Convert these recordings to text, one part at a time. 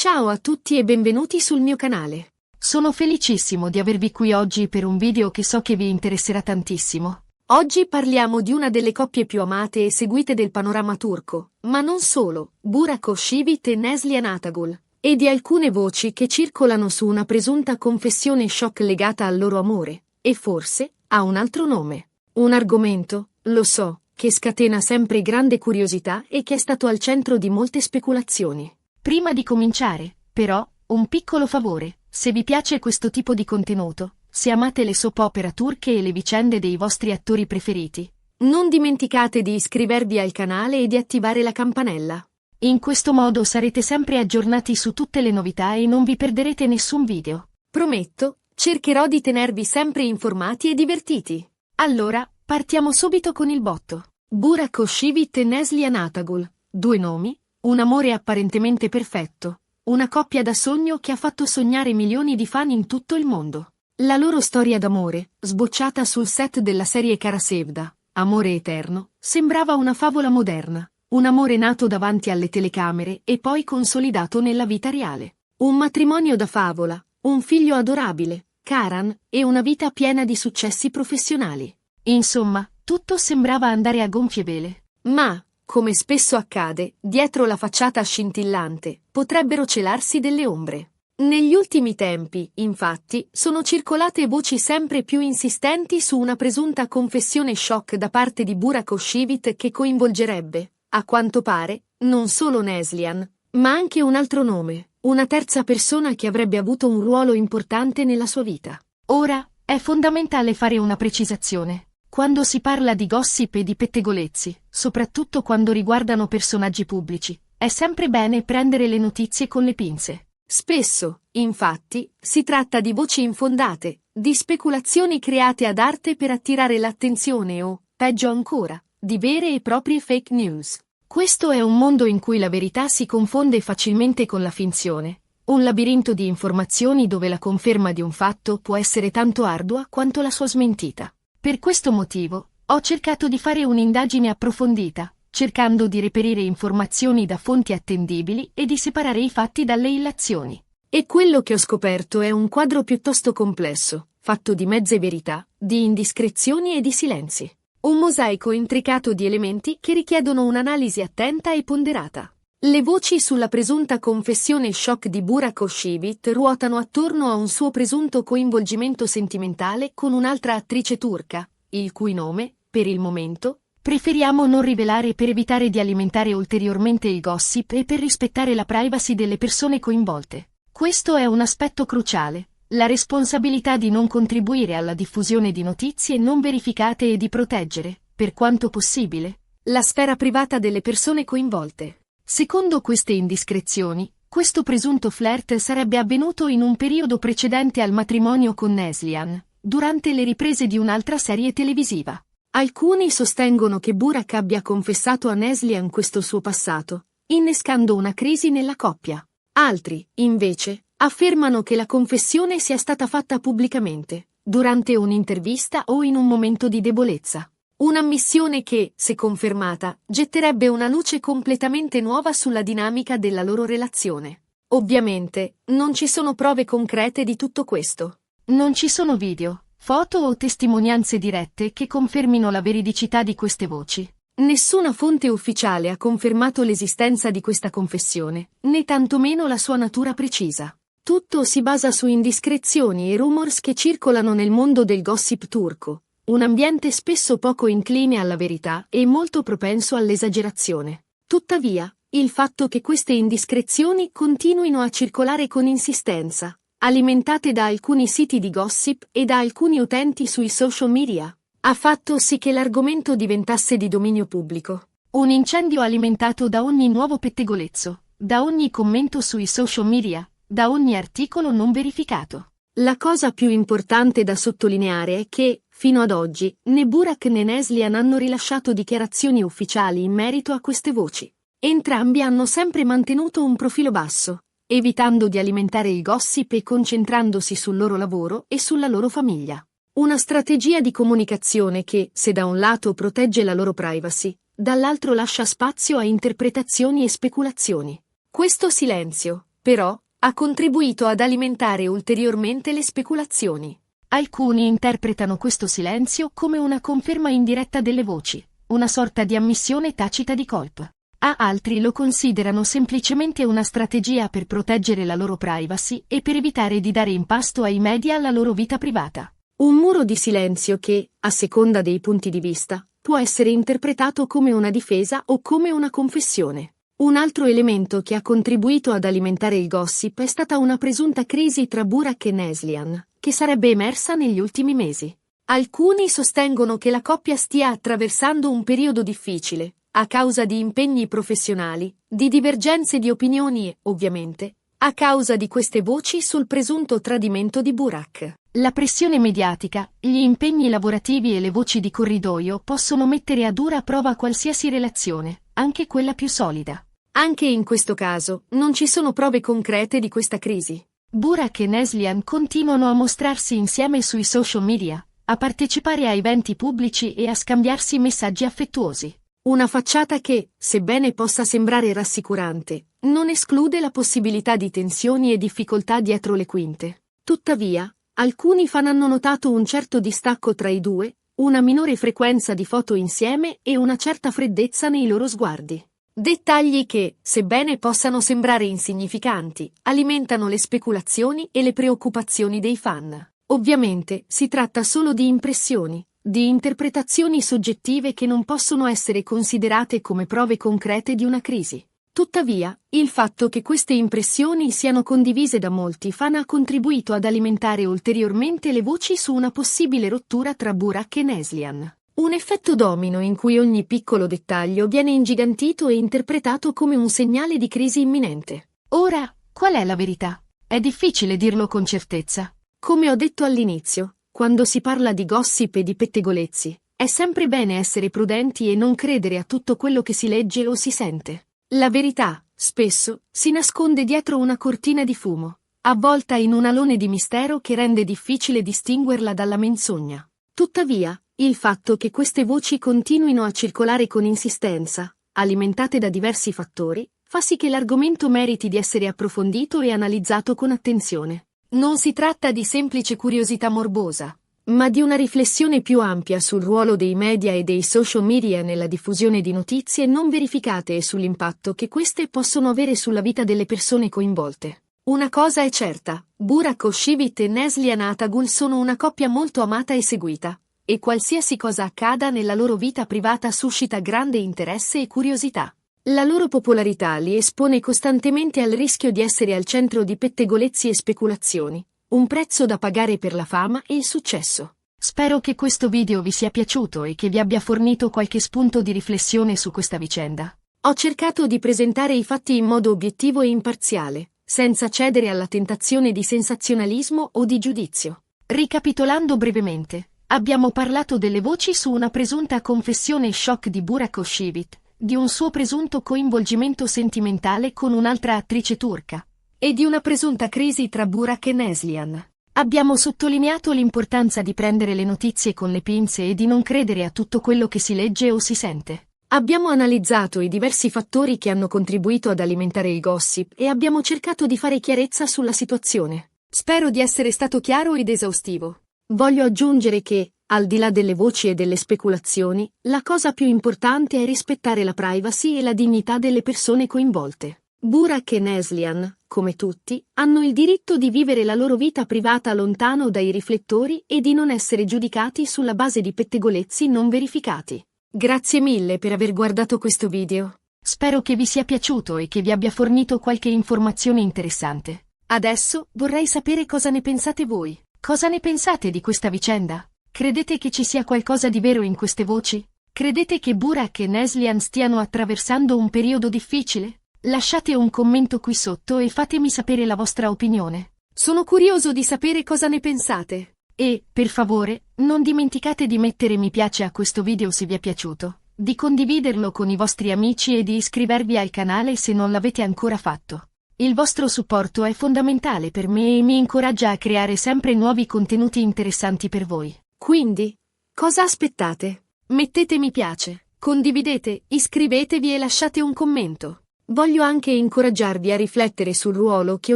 Ciao a tutti e benvenuti sul mio canale. Sono felicissimo di avervi qui oggi per un video che so che vi interesserà tantissimo. Oggi parliamo di una delle coppie più amate e seguite del panorama turco, ma non solo, Burak Özçivit e Neslihan Atagul, e di alcune voci che circolano su una presunta confessione shock legata al loro amore, e forse ha un altro nome. Un argomento, lo so, che scatena sempre grande curiosità e che è stato al centro di molte speculazioni. Prima di cominciare, però, un piccolo favore: se vi piace questo tipo di contenuto, se amate le soap opera turche e le vicende dei vostri attori preferiti, non dimenticate di iscrivervi al canale e di attivare la campanella. In questo modo sarete sempre aggiornati su tutte le novità e non vi perderete nessun video. Prometto, cercherò di tenervi sempre informati e divertiti. Allora, partiamo subito con il botto. Burak Özçivit e Neslihan Atagul, due nomi, un amore apparentemente perfetto, una coppia da sogno che ha fatto sognare milioni di fan in tutto il mondo. La loro storia d'amore, sbocciata sul set della serie Kara Sevda, Amore eterno, sembrava una favola moderna, un amore nato davanti alle telecamere e poi consolidato nella vita reale. Un matrimonio da favola, un figlio adorabile, Karan, e una vita piena di successi professionali. Insomma, tutto sembrava andare a gonfie vele. Ma, come spesso accade, dietro la facciata scintillante, potrebbero celarsi delle ombre. Negli ultimi tempi, infatti, sono circolate voci sempre più insistenti su una presunta confessione shock da parte di Burak Özçivit che coinvolgerebbe, a quanto pare, non solo Neslihan, ma anche un altro nome, una terza persona che avrebbe avuto un ruolo importante nella sua vita. Ora, è fondamentale fare una precisazione. Quando si parla di gossip e di pettegolezzi, soprattutto quando riguardano personaggi pubblici, è sempre bene prendere le notizie con le pinze. Spesso, infatti, si tratta di voci infondate, di speculazioni create ad arte per attirare l'attenzione o, peggio ancora, di vere e proprie fake news. Questo è un mondo in cui la verità si confonde facilmente con la finzione, un labirinto di informazioni dove la conferma di un fatto può essere tanto ardua quanto la sua smentita. Per questo motivo, ho cercato di fare un'indagine approfondita, cercando di reperire informazioni da fonti attendibili e di separare i fatti dalle illazioni. E quello che ho scoperto è un quadro piuttosto complesso, fatto di mezze verità, di indiscrezioni e di silenzi. Un mosaico intricato di elementi che richiedono un'analisi attenta e ponderata. Le voci sulla presunta confessione shock di Burak Özçivit ruotano attorno a un suo presunto coinvolgimento sentimentale con un'altra attrice turca, il cui nome, per il momento, preferiamo non rivelare per evitare di alimentare ulteriormente il gossip e per rispettare la privacy delle persone coinvolte. Questo è un aspetto cruciale, la responsabilità di non contribuire alla diffusione di notizie non verificate e di proteggere, per quanto possibile, la sfera privata delle persone coinvolte. Secondo queste indiscrezioni, questo presunto flirt sarebbe avvenuto in un periodo precedente al matrimonio con Neslihan, durante le riprese di un'altra serie televisiva. Alcuni sostengono che Burak abbia confessato a Neslihan questo suo passato, innescando una crisi nella coppia. Altri, invece, affermano che la confessione sia stata fatta pubblicamente, durante un'intervista o in un momento di debolezza. Un'ammissione che, se confermata, getterebbe una luce completamente nuova sulla dinamica della loro relazione. Ovviamente, non ci sono prove concrete di tutto questo. Non ci sono video, foto o testimonianze dirette che confermino la veridicità di queste voci. Nessuna fonte ufficiale ha confermato l'esistenza di questa confessione, né tantomeno la sua natura precisa. Tutto si basa su indiscrezioni e rumors che circolano nel mondo del gossip turco, un ambiente spesso poco incline alla verità e molto propenso all'esagerazione. Tuttavia, il fatto che queste indiscrezioni continuino a circolare con insistenza, alimentate da alcuni siti di gossip e da alcuni utenti sui social media, ha fatto sì che l'argomento diventasse di dominio pubblico. Un incendio alimentato da ogni nuovo pettegolezzo, da ogni commento sui social media, da ogni articolo non verificato. La cosa più importante da sottolineare è che, fino ad oggi, né Burak né Neslihan hanno rilasciato dichiarazioni ufficiali in merito a queste voci. Entrambi hanno sempre mantenuto un profilo basso, evitando di alimentare il gossip e concentrandosi sul loro lavoro e sulla loro famiglia. Una strategia di comunicazione che, se da un lato protegge la loro privacy, dall'altro lascia spazio a interpretazioni e speculazioni. Questo silenzio, però, ha contribuito ad alimentare ulteriormente le speculazioni. Alcuni interpretano questo silenzio come una conferma indiretta delle voci, una sorta di ammissione tacita di colpa. Altri lo considerano semplicemente una strategia per proteggere la loro privacy e per evitare di dare in pasto ai media la loro vita privata. Un muro di silenzio che, a seconda dei punti di vista, può essere interpretato come una difesa o come una confessione. Un altro elemento che ha contribuito ad alimentare il gossip è stata una presunta crisi tra Burak e Neslihan, che sarebbe emersa negli ultimi mesi. Alcuni sostengono che la coppia stia attraversando un periodo difficile, a causa di impegni professionali, di divergenze di opinioni e, ovviamente, a causa di queste voci sul presunto tradimento di Burak. La pressione mediatica, gli impegni lavorativi e le voci di corridoio possono mettere a dura prova qualsiasi relazione, anche quella più solida. Anche in questo caso, non ci sono prove concrete di questa crisi. Burak e Neslihan continuano a mostrarsi insieme sui social media, a partecipare a eventi pubblici e a scambiarsi messaggi affettuosi. Una facciata che, sebbene possa sembrare rassicurante, non esclude la possibilità di tensioni e difficoltà dietro le quinte. Tuttavia, alcuni fan hanno notato un certo distacco tra i due, una minore frequenza di foto insieme e una certa freddezza nei loro sguardi. Dettagli che, sebbene possano sembrare insignificanti, alimentano le speculazioni e le preoccupazioni dei fan. Ovviamente, si tratta solo di impressioni, di interpretazioni soggettive che non possono essere considerate come prove concrete di una crisi. Tuttavia, il fatto che queste impressioni siano condivise da molti fan ha contribuito ad alimentare ulteriormente le voci su una possibile rottura tra Burak e Neslihan. Un effetto domino in cui ogni piccolo dettaglio viene ingigantito e interpretato come un segnale di crisi imminente. Ora, qual è la verità? È difficile dirlo con certezza. Come ho detto all'inizio, quando si parla di gossip e di pettegolezzi, è sempre bene essere prudenti e non credere a tutto quello che si legge o si sente. La verità, spesso, si nasconde dietro una cortina di fumo, avvolta in un alone di mistero che rende difficile distinguerla dalla menzogna. Tuttavia, il fatto che queste voci continuino a circolare con insistenza, alimentate da diversi fattori, fa sì che l'argomento meriti di essere approfondito e analizzato con attenzione. Non si tratta di semplice curiosità morbosa, ma di una riflessione più ampia sul ruolo dei media e dei social media nella diffusione di notizie non verificate e sull'impatto che queste possono avere sulla vita delle persone coinvolte. Una cosa è certa, Burak Oshivit e Neslihan Atagul sono una coppia molto amata e seguita, e qualsiasi cosa accada nella loro vita privata suscita grande interesse e curiosità. La loro popolarità li espone costantemente al rischio di essere al centro di pettegolezzi e speculazioni, un prezzo da pagare per la fama e il successo. Spero che questo video vi sia piaciuto e che vi abbia fornito qualche spunto di riflessione su questa vicenda. Ho cercato di presentare i fatti in modo obiettivo e imparziale, senza cedere alla tentazione di sensazionalismo o di giudizio. Ricapitolando brevemente, abbiamo parlato delle voci su una presunta confessione shock di Burak Oshivit, di un suo presunto coinvolgimento sentimentale con un'altra attrice turca, e di una presunta crisi tra Burak e Neslihan. Abbiamo sottolineato l'importanza di prendere le notizie con le pinze e di non credere a tutto quello che si legge o si sente. Abbiamo analizzato i diversi fattori che hanno contribuito ad alimentare il gossip e abbiamo cercato di fare chiarezza sulla situazione. Spero di essere stato chiaro ed esaustivo. Voglio aggiungere che, al di là delle voci e delle speculazioni, la cosa più importante è rispettare la privacy e la dignità delle persone coinvolte. Burak e Neslihan, come tutti, hanno il diritto di vivere la loro vita privata lontano dai riflettori e di non essere giudicati sulla base di pettegolezzi non verificati. Grazie mille per aver guardato questo video. Spero che vi sia piaciuto e che vi abbia fornito qualche informazione interessante. Adesso vorrei sapere cosa ne pensate voi. Cosa ne pensate di questa vicenda? Credete che ci sia qualcosa di vero in queste voci? Credete che Burak e Neslihan stiano attraversando un periodo difficile? Lasciate un commento qui sotto e fatemi sapere la vostra opinione. Sono curioso di sapere cosa ne pensate. E, per favore, non dimenticate di mettere mi piace a questo video se vi è piaciuto, di condividerlo con i vostri amici e di iscrivervi al canale se non l'avete ancora fatto. Il vostro supporto è fondamentale per me e mi incoraggia a creare sempre nuovi contenuti interessanti per voi. Quindi, cosa aspettate? Mettete mi piace, condividete, iscrivetevi e lasciate un commento. Voglio anche incoraggiarvi a riflettere sul ruolo che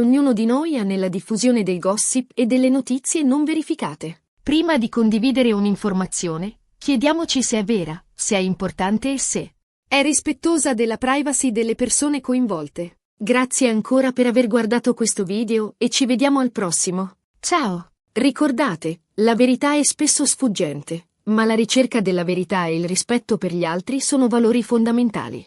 ognuno di noi ha nella diffusione del gossip e delle notizie non verificate. Prima di condividere un'informazione, chiediamoci se è vera, se è importante e se è rispettosa della privacy delle persone coinvolte. Grazie ancora per aver guardato questo video e ci vediamo al prossimo. Ciao! Ricordate, la verità è spesso sfuggente, ma la ricerca della verità e il rispetto per gli altri sono valori fondamentali.